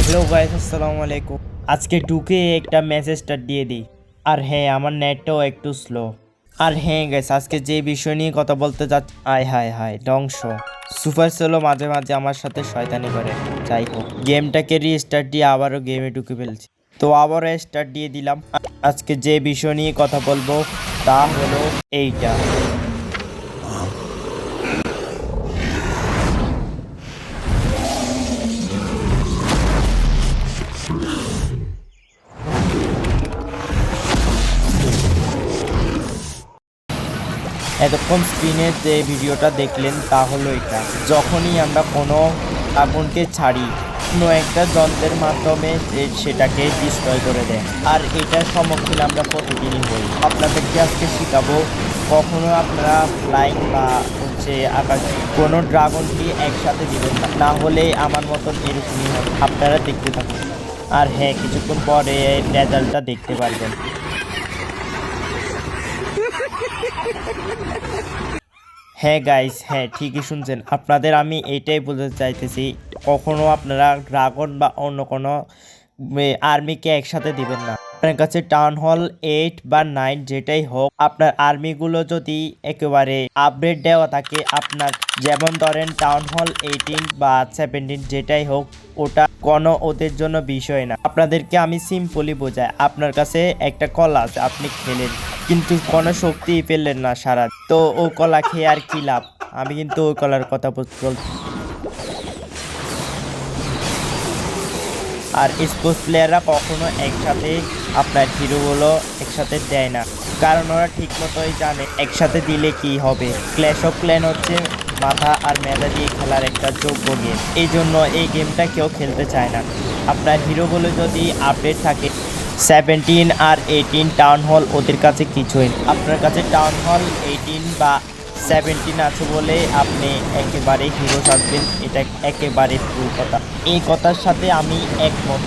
Hello guys, আসসালামু আলাইকুম। আজকে ঢুকে একটা মেসেজটা দিয়ে দিই। আর হ্যাঁ, আমার নেটটাও একটু স্লো। আর হ্যাঁ গাইস, আজকে যে বিষয় নিয়ে কথা বলতে যাচ্ছি, আয় হায় হায় ধ্বংস। সুপার সেলও মাঝে মাঝে আমার সাথে শয়তানি করে। যাই হোক, গেমটাকে রিস্টার্ট দিয়ে আবারও গেমে ঢুকে ফেলছি। তো আবারও স্টার্ট দিয়ে দিলাম। আজকে যে বিষয় নিয়ে কথা বলবো তা হলো এইটা। এতক্ষণ স্ক্রিনে যে ভিডিওটা দেখলেন তা হলো এটা। যখনই আমরা কোনো আগুনকে ছাড়ি, কোনো একটা যন্ত্রের মাধ্যমে সেটাকে ডিস্ট্রয় করে দেয়। আর এটার সম্মুখীন আমরা প্রতিদিনই হই। আপনাদেরকে আজকে শেখাবো, কখনো আপনারা ফ্লাইং বা আকাশে কোনো ড্রাগনকে একসাথে দিবেন না, না হলে আমার মতন এরকমই হবে। আপনারা দেখতে থাকুন। আর হ্যাঁ, কিছুক্ষণ পরে রেজাল্টটা দেখতে পারবেন। হ্যাঁ গাইস, হ্যাঁ ঠিকই শুনছেন। আপনাদের আমি এইটাই বলতে চাইতেছি, কখনো আপনারা ড্রাগন বা অন্য কোনো আর্মিকে একসাথে দিবেন না। আপনার কাছে টাউন হল 8 বা 9 যেটাই হোক, আপনার আর্মিগুলো যদি একেবারে আপডেট দেওয়া থাকে, আপনার যেমন ধরেন টাউন হল 18 বা 17 যেটাই হোক, ওটা কোনো ওদের জন্য বিষয় না। আপনাদেরকে আমি সিম্পলি বোঝাই, আপনার কাছে একটা কলা আছে, আপনি খেলেন কিন্তু কোনো শক্তি পেলেন না সারা, তো ও কলা খেয়ে আর কি লাভ? আমি কিন্তু ওই কলার কথা বলছি। আর স্পোর্টস প্লেয়াররা কখনো একসাথে আপনার হিরোগুলো একসাথে দেয় না, কারণ ওরা ঠিক মতোই জানে একসাথে দিলে কি হবে। ক্ল্যাশ অফ ক্ল্যান হচ্ছে মাথা আর মেধা দিয়ে খেলার একটা যোগ্য গেম, এই জন্য এই গেমটা কেউ খেলতে চায় না। আপনার হিরোগুলো যদি আপডেট থাকে, 17 আর 18 টাউন হল ওদের কাছে কিছুই না। আপনার কাছে টাউন হল 18 বা 17 আছে বলে আপনি একেবারে হিরো সাজবেন, এটা একেবারে ভুল কথা। এই কথার সাথে আমি একমত।